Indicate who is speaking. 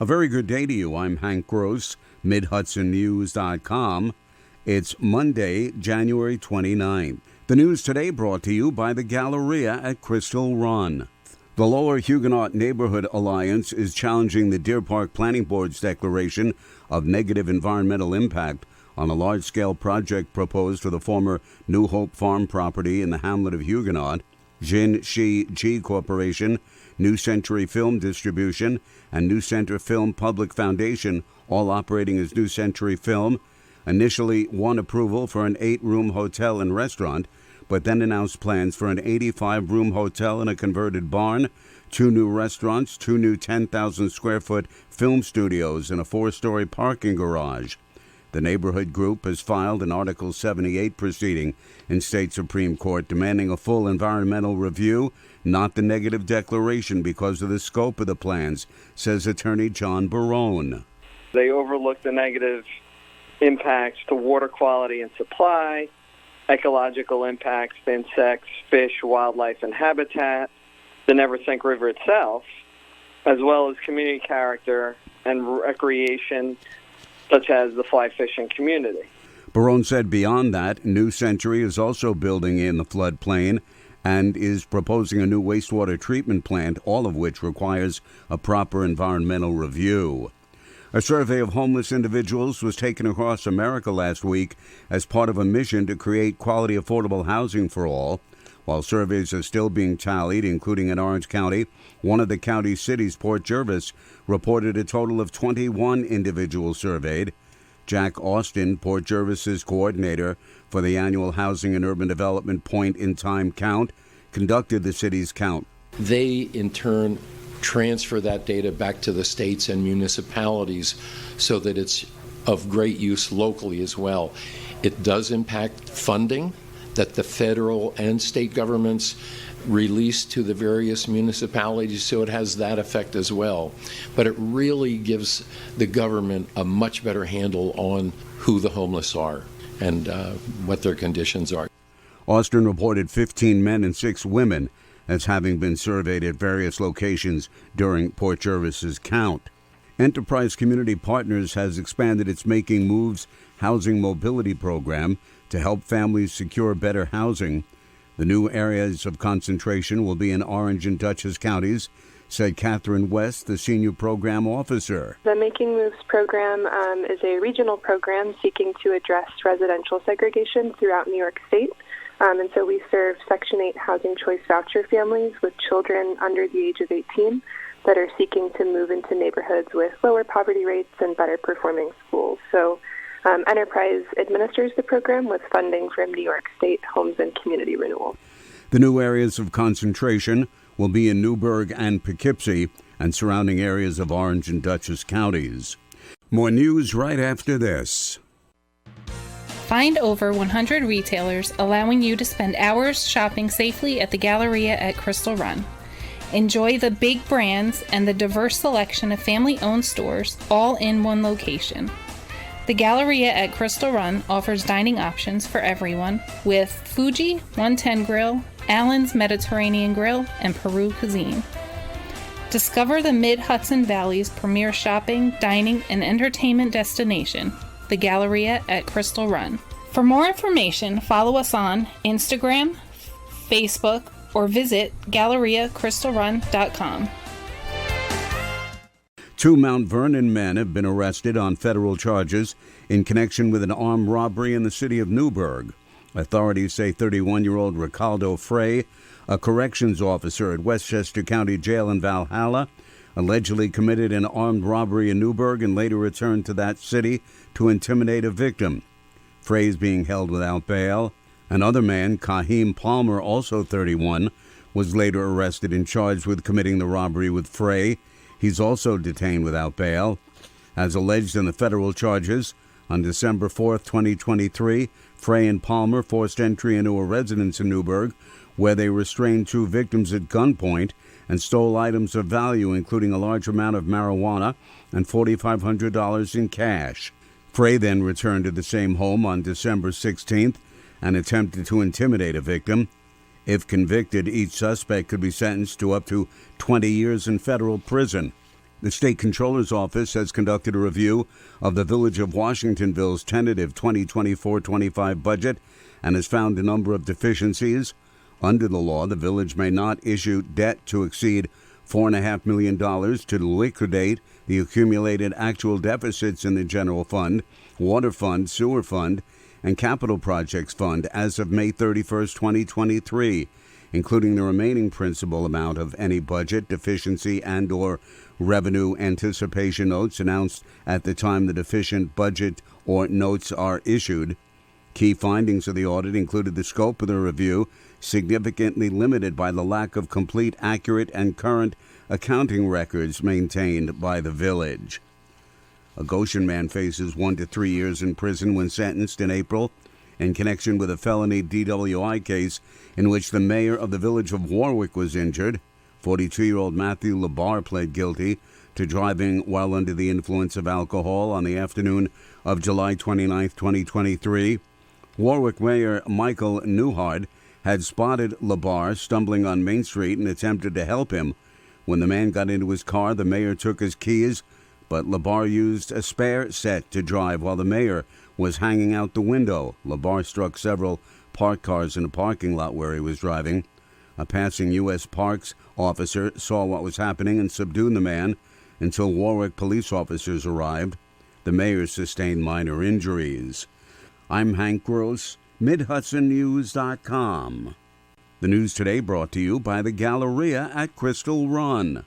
Speaker 1: A very good day to you. I'm Hank Gross, Mid-HudsonNews.com. It's Monday, January 29th. The news today brought to you by the Galleria at Crystal Run. The Lower Huguenot Neighborhood Alliance is challenging the Deer Park Planning Board's declaration of negative environmental impact on a large-scale project proposed for the former New Hope Farm property in the hamlet of Huguenot. Jin Shi G Corporation, New Century Film Distribution, and New Center Film Public Foundation, all operating as New Century Film, initially won approval for an 8-room hotel and restaurant, but then announced plans for an 85-room hotel and a converted barn, 2 new restaurants, 2 new 10,000-square-foot film studios, and a 4-story parking garage. The neighborhood group has filed an Article 78 proceeding in state Supreme Court demanding a full environmental review, not the negative declaration because of the scope of the plans, says attorney John Barone.
Speaker 2: They overlook the negative impacts to water quality and supply, ecological impacts to insects, fish, wildlife, and habitat, the Neversink River itself, as well as community character and recreation, such as the fly fishing community.
Speaker 1: Barone said beyond that, New Century is also building in the floodplain and is proposing a new wastewater treatment plant, all of which requires a proper environmental review. A survey of homeless individuals was taken across America last week as part of a mission to create quality, affordable housing for all. While surveys are still being tallied, including in Orange County, one of the county cities, Port Jervis, reported a total of 21 individuals surveyed. Jack Austin, Port Jervis's coordinator for the annual Housing and Urban Development Point in Time Count, conducted the city's count.
Speaker 3: They, in turn, transfer that data back to the states and municipalities so that it's of great use locally as well. It does impact funding that the federal and state governments release to the various municipalities, so it has that effect as well. But it really gives the government a much better handle on who the homeless are and what their conditions are.
Speaker 1: Austin reported 15 men and 6 women as having been surveyed at various locations during Port Jervis's count. Enterprise Community Partners has expanded its Making Moves housing mobility program to help families secure better housing. The new areas of concentration will be in Orange and Dutchess counties, said Catherine West, the senior program officer.
Speaker 4: The Making Moves program is a regional program seeking to address residential segregation throughout New York State. And so we serve Section 8 Housing Choice Voucher families with children under the age of 18 that are seeking to move into neighborhoods with lower poverty rates and better performing schools. So Enterprise administers the program with funding from New York State Homes and Community Renewal.
Speaker 1: The new areas of concentration will be in Newburgh and Poughkeepsie and surrounding areas of Orange and Dutchess counties. More news right after this.
Speaker 5: Find over 100 retailers allowing you to spend hours shopping safely at the Galleria at Crystal Run. Enjoy the big brands and the diverse selection of family-owned stores all in one location. The Galleria at Crystal Run offers dining options for everyone with Fuji 110 Grill, Allen's Mediterranean Grill, and Peru Cuisine. Discover the Mid-Hudson Valley's premier shopping, dining, and entertainment destination, the Galleria at Crystal Run. For more information, follow us on Instagram, Facebook, or visit GalleriaCrystalRun.com.
Speaker 1: 2 Mount Vernon men have been arrested on federal charges in connection with an armed robbery in the city of Newburgh. Authorities say 31-year-old Ricaldo Frey, a corrections officer at Westchester County Jail in Valhalla, allegedly committed an armed robbery in Newburgh and later returned to that city to intimidate a victim. Frey is being held without bail. Another man, Kahim Palmer, also 31, was later arrested and charged with committing the robbery with Frey. He's also detained without bail. As alleged in the federal charges, on December 4, 2023, Frey and Palmer forced entry into a residence in Newburgh where they restrained 2 victims at gunpoint and stole items of value, including a large amount of marijuana and $4,500 in cash. Frey then returned to the same home on December 16th and attempted to intimidate a victim. If convicted, each suspect could be sentenced to up to 20 years in federal prison. The State Comptroller's Office has conducted a review of the Village of Washingtonville's tentative 2024-25 budget and has found a number of deficiencies. Under the law, the village may not issue debt to exceed $4.5 million to liquidate the accumulated actual deficits in the General Fund, Water Fund, Sewer Fund, and Capital Projects Fund as of May 31st, 2023, including the remaining principal amount of any budget deficiency and or revenue anticipation notes announced at the time the deficient budget or notes are issued. Key findings of the audit included the scope of the review significantly limited by the lack of complete, accurate, and current accounting records maintained by the village. A Goshen man faces 1 to 3 years in prison when sentenced in April in connection with a felony DWI case in which the mayor of the village of Warwick was injured. 42-year-old Matthew Labar pled guilty to driving while under the influence of alcohol on the afternoon of July 29, 2023. Warwick Mayor Michael Newhart had spotted Labar stumbling on Main Street and attempted to help him. When the man got into his car, the mayor took his keys, but Labar used a spare set to drive while the mayor was hanging out the window. Labar struck several parked cars in a parking lot where he was driving. A passing U.S. Parks officer saw what was happening and subdued the man until Warwick police officers arrived. The mayor sustained minor injuries. I'm Hank Gross, MidHudsonNews.com. The news today brought to you by the Galleria at Crystal Run.